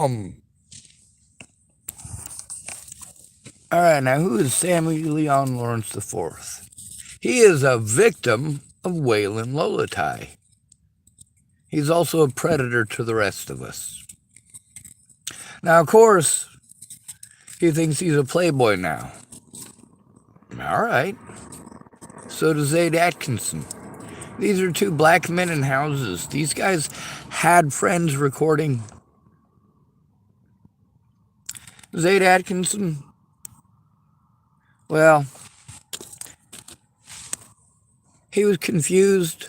Um. All right, now who is Sammie Leon Lawrence IV? He is a victim of Waylon Lolatai. He's also a predator to the rest of us. Now, of course, he thinks he's a playboy now. All right. So does Zaid Atkinson. These are two black men in houses. These guys had friends recording. Zaid Atkinson, well, he was confused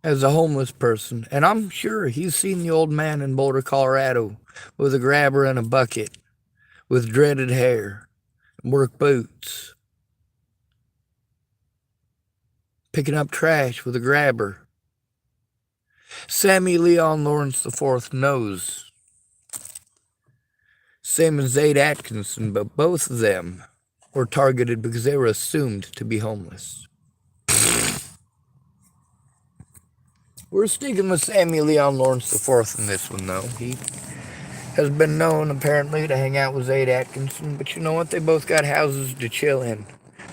as a homeless person, and I'm sure he's seen the old man in Boulder, Colorado, with a grabber and a bucket, with dreaded hair, and work boots, picking up trash with a grabber. Sammie Leon Lawrence IV knows, same as Zaid Atkinson, but both of them were targeted because they were assumed to be homeless. We're sticking with Sammie Leon Lawrence IV in this one, though. He has been known, apparently, to hang out with Zaid Atkinson, but you know what? They both got houses to chill in.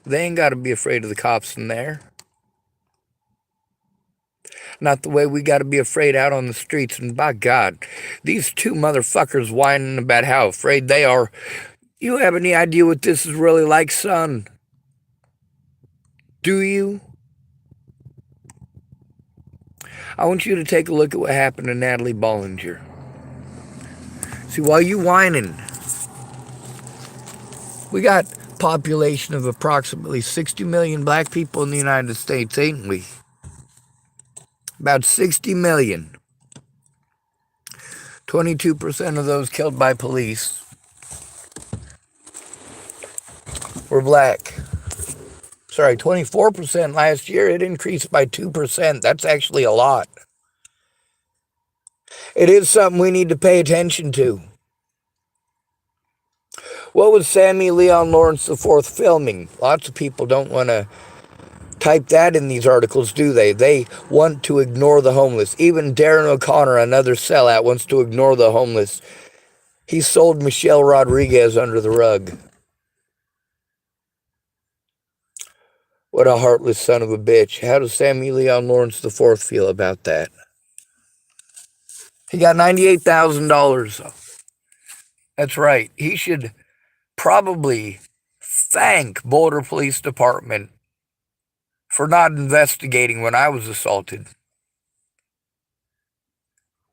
They ain't got to be afraid of the cops in there. Not the way we got to be afraid out on the streets. And by God, these two motherfuckers whining about how afraid they are. You have any idea what this is really like, son? Do you? I want you to take a look at what happened to Natalie Bollinger. See, while you whining, we got a population of approximately 60 million black people in the United States, ain't we? About 60 million. 22% of those killed by police were black. Sorry, 24% last year. It increased by 2%. That's actually a lot. It is something we need to pay attention to. What was Sammie Leon Lawrence IV filming? Lots of people don't want to type that in these articles, do they? They want to ignore the homeless. Even Darren O'Connor, another sellout, wants to ignore the homeless. He sold Michelle Rodriguez under the rug. What a heartless son of a bitch. How does Sammie Leon Lawrence IV feel about that? He got $98,000. That's right. He should probably thank Boulder Police Department for not investigating when I was assaulted.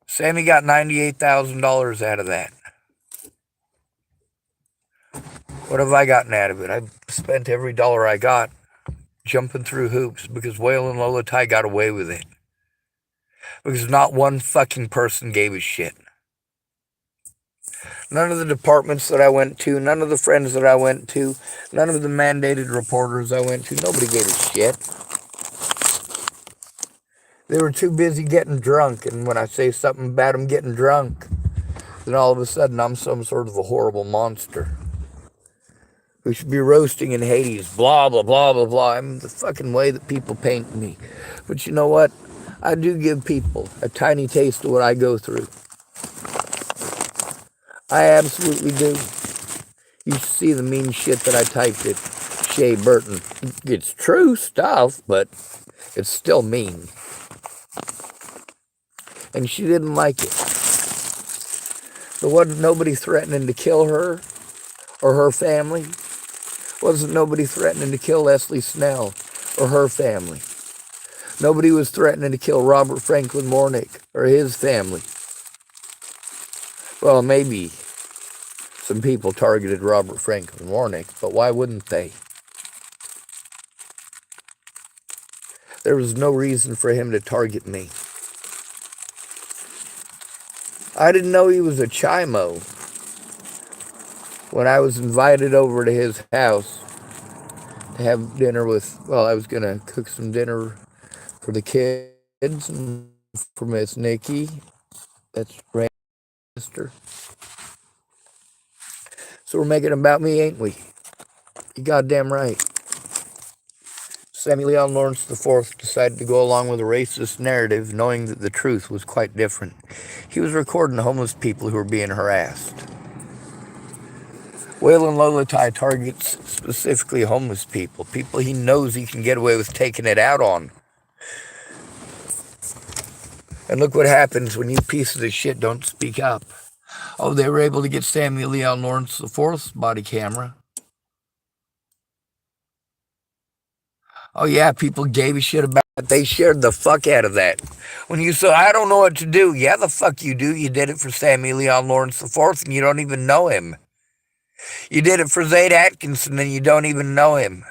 Sammie got $98,000 out of that. What have I gotten out of it? I've spent every dollar I got jumping through hoops because Waylon Lolatai got away with it. Because not one fucking person gave a shit. None of the departments that I went to, none of the friends that I went to, none of the mandated reporters I went to, nobody gave a shit. They were too busy getting drunk, and when I say something about them getting drunk, then all of a sudden I'm some sort of a horrible monster who should be roasting in Hades, blah, blah, blah, blah, blah. I mean, the fucking way that people paint me. But you know what? I do give people a tiny taste of what I go through. I absolutely do. You should see the mean shit that I typed at Shea Burton. It's true stuff, but it's still mean. And she didn't like it. There wasn't nobody threatening to kill her or her family. Wasn't nobody threatening to kill Leslie Snell or her family. Nobody was threatening to kill Robert Franklin Warnick or his family. Well, maybe some people targeted Robert Franklin Warnick, but why wouldn't they? There was no reason for him to target me. I didn't know he was a chimo when I was invited over to his house to have dinner with, well, I was going to cook some dinner for the kids and for Miss Nikki. That's Rand's sister. So we're making it about me, ain't we? You goddamn right. Sammie Leon Lawrence IV decided to go along with a racist narrative, knowing that the truth was quite different. He was recording homeless people who were being harassed. Waylon Lolatai targets specifically homeless people, people he knows he can get away with taking it out on. And look what happens when you pieces of shit don't speak up. Oh, they were able to get Sammie Leon Lawrence IV's body camera. Oh, yeah, people gave a shit about it. They shared the fuck out of that. When you say, I don't know what to do. Yeah, the fuck you do. You did it for Sammie Leon Lawrence IV, and you don't even know him. You did it for Zayd Atkinson, and you don't even know him.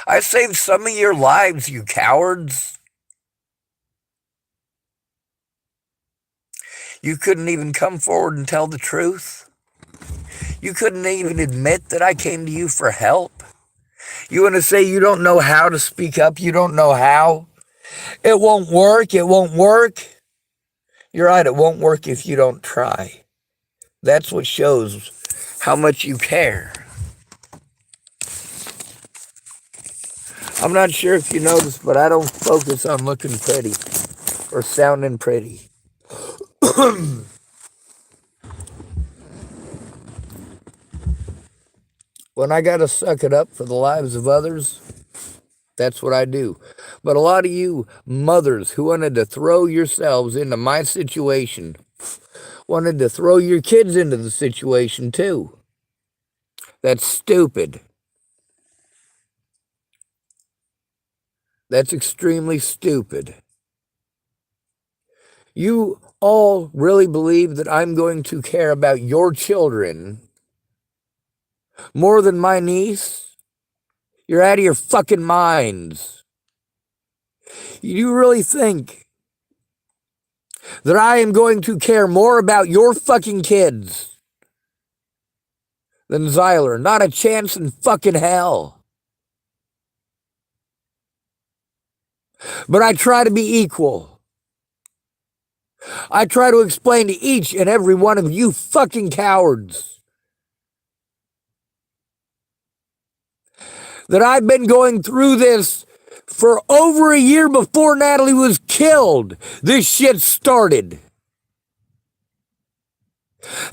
I saved some of your lives, you cowards. You couldn't even come forward and tell the truth. You couldn't even admit that I came to you for help. You want to say you don't know how to speak up? You don't know how? It won't work. It won't work. You're right. It won't work if you don't try. That's what shows how much you care. I'm not sure if you noticed, but I don't focus on looking pretty or sounding pretty. When I got to suck it up for the lives of others, that's what I do. But a lot of you mothers who wanted to throw yourselves into my situation wanted to throw your kids into the situation too. That's stupid. That's extremely stupid. You all really believe that I'm going to care about your children more than my niece? You're out of your fucking minds. You really think that I am going to care more about your fucking kids than Zyler? Not a chance in fucking hell. But I try to be equal. I try to explain to each and every one of you fucking cowards that I've been going through this for over a year before Natalie was killed. This shit started.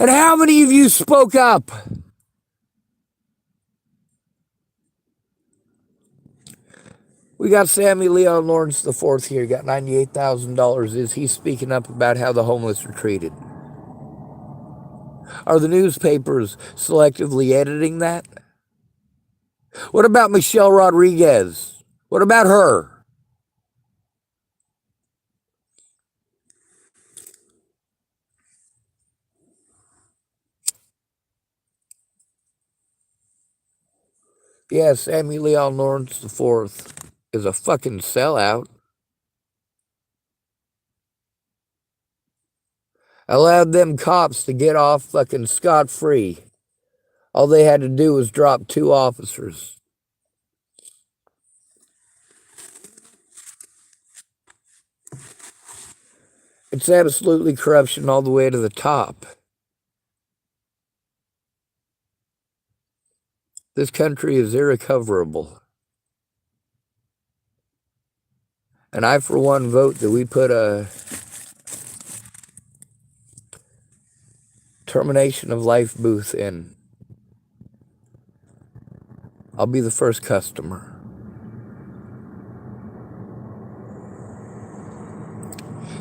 And how many of you spoke up? We got Sammie Leon Lawrence IV here, got $98,000. Is he speaking up about how the homeless are treated? Are the newspapers selectively editing that? What about Michelle Rodriguez? What about her? Yeah, Sammie Leon Lawrence IV is a fucking sellout. Allowed them cops to get off fucking scot-free. All they had to do was drop 2 officers. It's absolutely corruption all the way to the top. This country is irrecoverable. And I, for one, vote that we put a termination of life booth in. I'll be the first customer.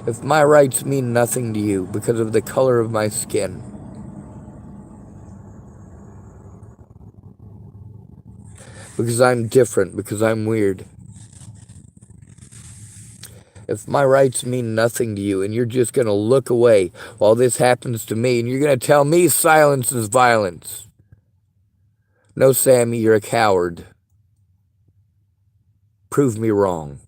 If my rights mean nothing to you because of the color of my skin, because I'm different, because I'm weird, if my rights mean nothing to you and you're just going to look away while this happens to me and you're going to tell me silence is violence, no, Sammie, you're a coward. Prove me wrong.